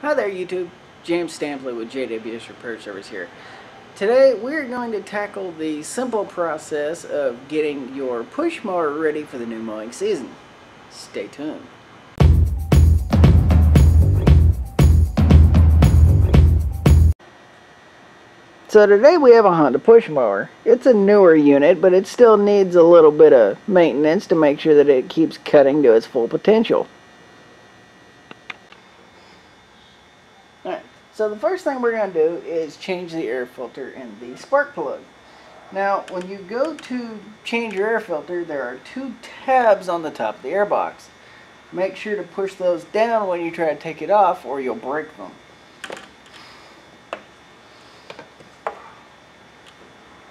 Hi there YouTube, James Stampley with JWS Repair Service here. Today we're going to tackle the simple process of getting your push mower ready for the new mowing season. Stay tuned. So today we have a Honda push mower. It's a newer unit, but it still needs a little bit of maintenance to make sure that it keeps cutting to its full potential. Alright, so the first thing we're going to do is change the air filter in the spark plug. Now, when you go to change your air filter, there are two tabs on the top of the air box. Make sure to push those down when you try to take it off or you'll break them.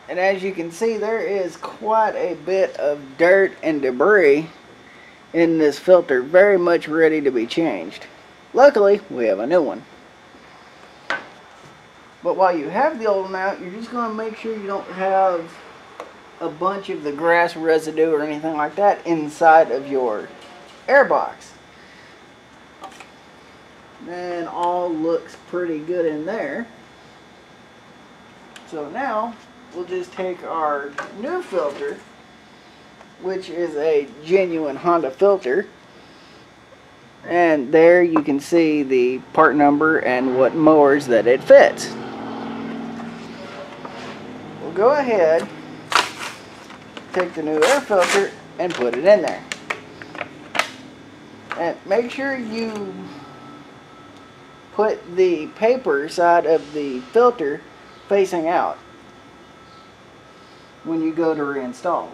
And as you can see, there is quite a bit of dirt and debris in this filter, very much ready to be changed. Luckily, we have a new one. But while you have the old one out, you're just going to make sure you don't have a bunch of the grass residue or anything like that inside of your air box. And all looks pretty good in there. So now we'll just take our new filter, which is a genuine Honda filter, and there you can see the part number and what mowers that it fits. We'll go ahead, take the new air filter and put it in there. And make sure you put the paper side of the filter facing out when you go to reinstall.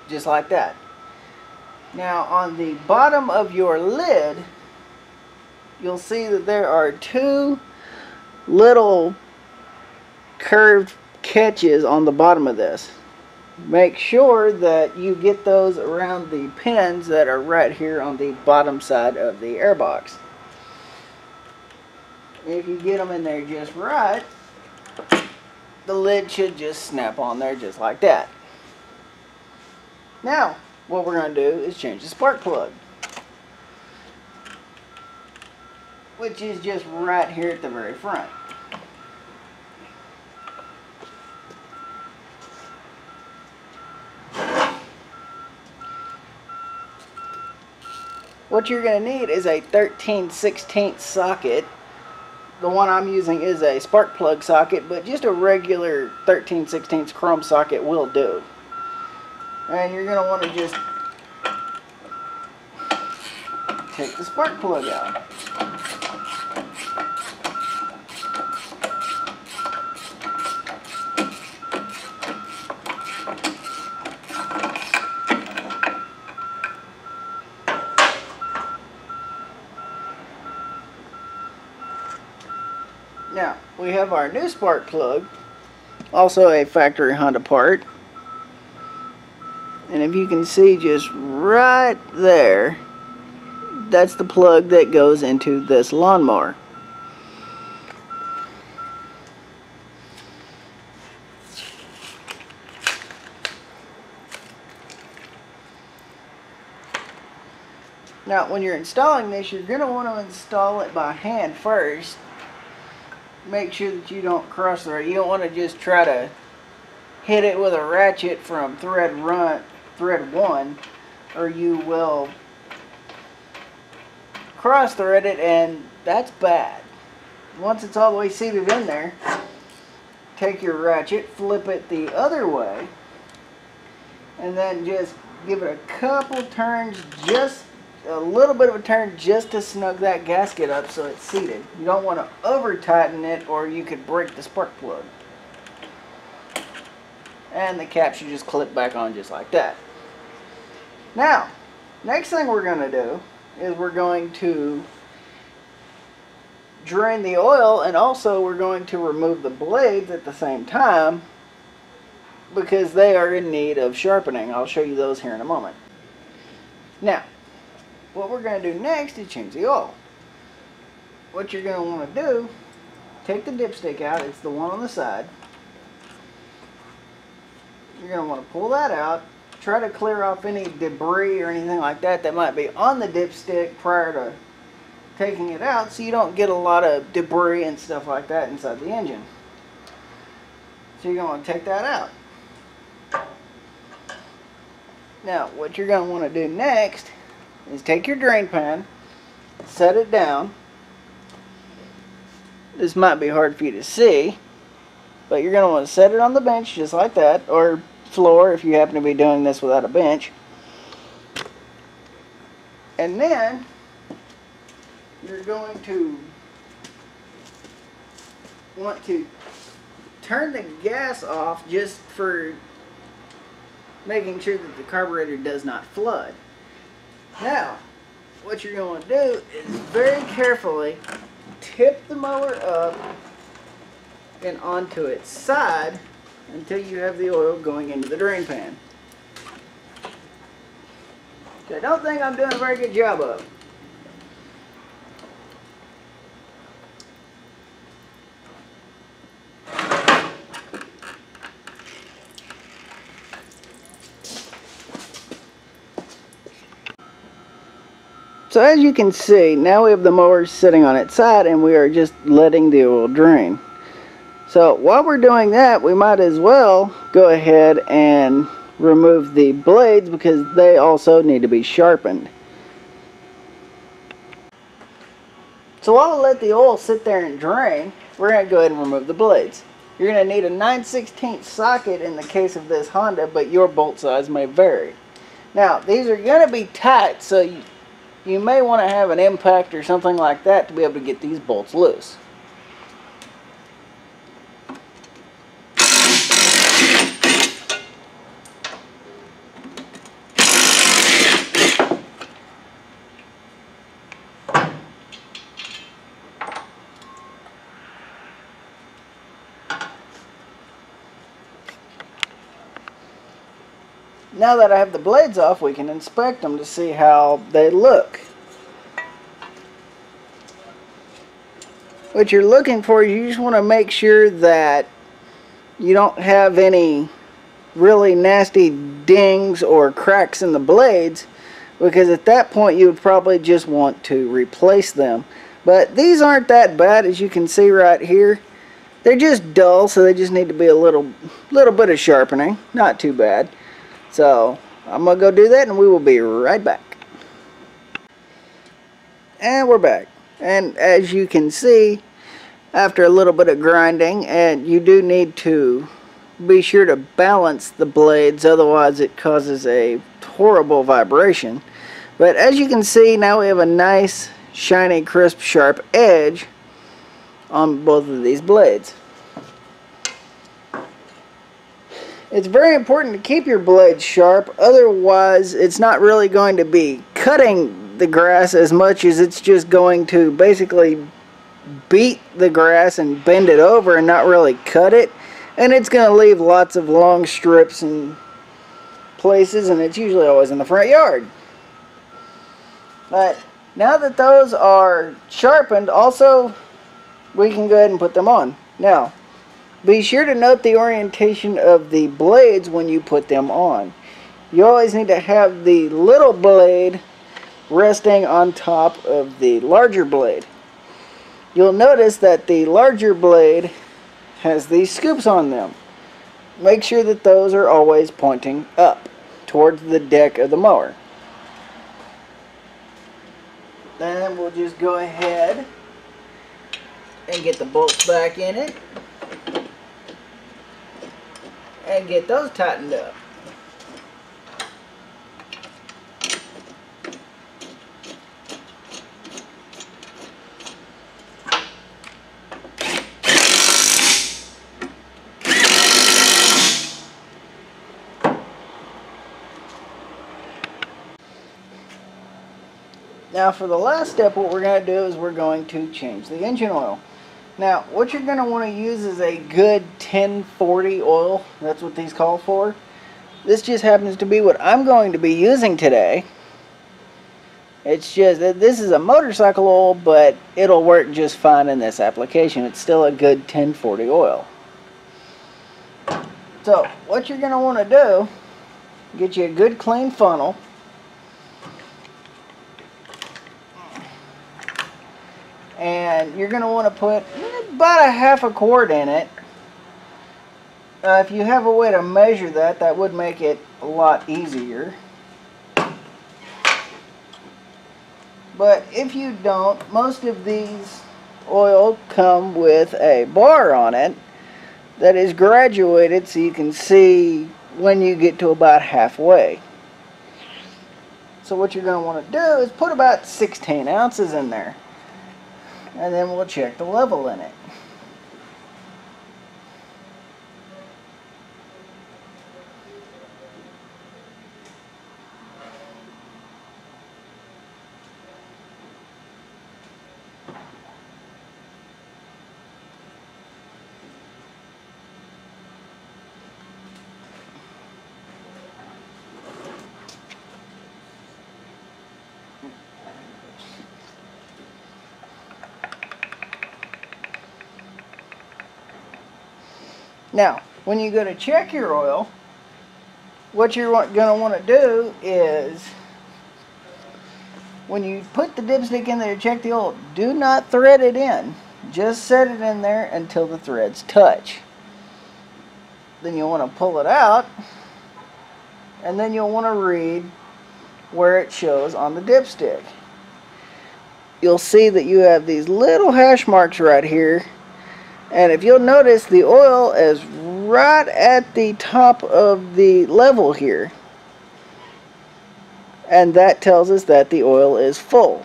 Just like that. Now on the bottom of your lid, you'll see that there are two little curved catches on the bottom of this. Make sure that you get those around the pins that are right here on the bottom side of the air box. If you get them in there just right, the lid should just snap on there just like that. Now, what we're going to do is change the spark plug, which is just right here at the very front. What you're going to need is a 13/16 socket. The one I'm using is a spark plug socket, but just a regular 13/16 chrome socket will do. And you're going to want to just take the spark plug out. Now, we have our new spark plug, also a factory Honda part. And if you can see just right there, that's the plug that goes into this lawnmower. Now, when you're installing this, you're going to want to install it by hand first. Make sure that you don't cross thread. You don't want to just try to hit it with a ratchet from thread 1, or you will cross thread it, and that's bad. Once it's all the way seated in there, take your ratchet, flip it the other way, and then just give it a couple turns, just a little bit of a turn, just to snug that gasket up so it's seated. You don't want to over tighten it or you could break the spark plug. And the cap should just clip back on just like that. Now, next thing we're going to do is we're going to drain the oil, and also we're going to remove the blades at the same time because they are in need of sharpening. I'll show you those here in a moment. Now, what we're going to do next is change the oil. What you're going to want to do, take the dipstick out, it's the one on the side. You're going to want to pull that out, try to clear off any debris or anything like that that might be on the dipstick prior to taking it out so you don't get a lot of debris and stuff like that inside the engine. So you're going to take that out. Now what you're going to want to do next is take your drain pan, set it down. This might be hard for you to see, but you're going to want to set it on the bench just like that, or floor if you happen to be doing this without a bench. And then you're going to want to turn the gas off just for making sure that the carburetor does not flood. Now, what you're going to do is very carefully tip the mower up and onto its side until you have the oil going into the drain pan. Which I don't think I'm doing a very good job of. So as you can see, now we have the mower sitting on its side and we are just letting the oil drain. So while we're doing that, we might as well go ahead and remove the blades because they also need to be sharpened. So while we let the oil sit there and drain, we're going to go ahead and remove the blades. You're going to need a 9/16 socket in the case of this Honda, but your bolt size may vary. Now these are going to be tight, so you may want to have an impact or something like that to be able to get these bolts loose. Now that I have the blades off, we can inspect them to see how they look. What you're looking for, you just want to make sure that you don't have any really nasty dings or cracks in the blades, because at that point you would probably just want to replace them. But these aren't that bad, as you can see right here. They're just dull, so they just need to be a little bit of sharpening. Not too bad. So I'm going to go do that and we will be right back. And we're back. And as you can see, after a little bit of grinding, and you do need to be sure to balance the blades, otherwise it causes a horrible vibration. But as you can see, now we have a nice, shiny, crisp, sharp edge on both of these blades. It's very important to keep your blades sharp, otherwise it's not really going to be cutting the grass as much as it's just going to basically beat the grass and bend it over and not really cut it, and it's going to leave lots of long strips and places, and it's usually always in the front yard. But now that those are sharpened, also we can go ahead and put them on. Now be sure to note the orientation of the blades when you put them on. You always need to have the little blade resting on top of the larger blade. You'll notice that the larger blade has these scoops on them. Make sure that those are always pointing up towards the deck of the mower. Then we'll just go ahead and get the bolts back in it and get those tightened up. Now for the last step, what we're going to do is we're going to change the engine oil. Now what you're going to want to use is a good 1040 oil. That's what these call for. This just happens to be what I'm going to be using today. It's just that this is a motorcycle oil, but it'll work just fine in this application. It's still a good 1040 oil. So what you're going to want to do, get you a good clean funnel. And you're going to want to put about a half a quart in it. If you have a way to measure that, that would make it a lot easier. But if you don't, most of these oil come with a bar on it that is graduated so you can see when you get to about halfway. So what you're going to want to do is put about 16 ounces in there. And then we'll check the level in it. Now, when you go to check your oil, what you're going to want to do is, when you put the dipstick in there to check the oil, do not thread it in. Just set it in there until the threads touch. Then you'll want to pull it out, and then you'll want to read where it shows on the dipstick. You'll see that you have these little hash marks right here. And if you'll notice, the oil is right at the top of the level here. And that tells us that the oil is full.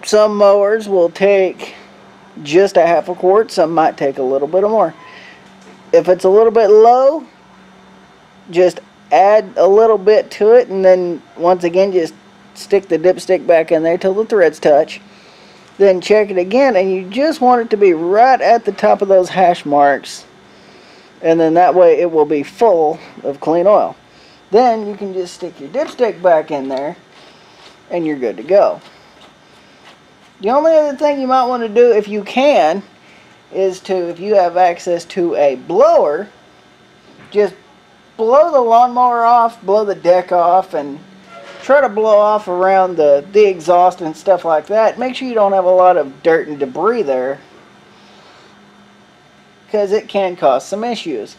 Some mowers will take just a half a quart. Some might take a little bit more. If it's a little bit low, just add a little bit to it. And then once again, just stick the dipstick back in there till the threads touch. Then check it again, and you just want it to be right at the top of those hash marks, and then that way it will be full of clean oil. Then you can just stick your dipstick back in there and you're good to go. The only other thing you might want to do, if you can, is to, if you have access to a blower, just blow the lawnmower off, blow the deck off, and try to blow off around the exhaust and stuff like that. Make sure you don't have a lot of dirt and debris there, because it can cause some issues.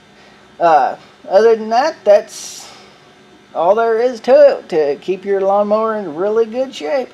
Other than that, that's all there is to it to keep your lawnmower in really good shape.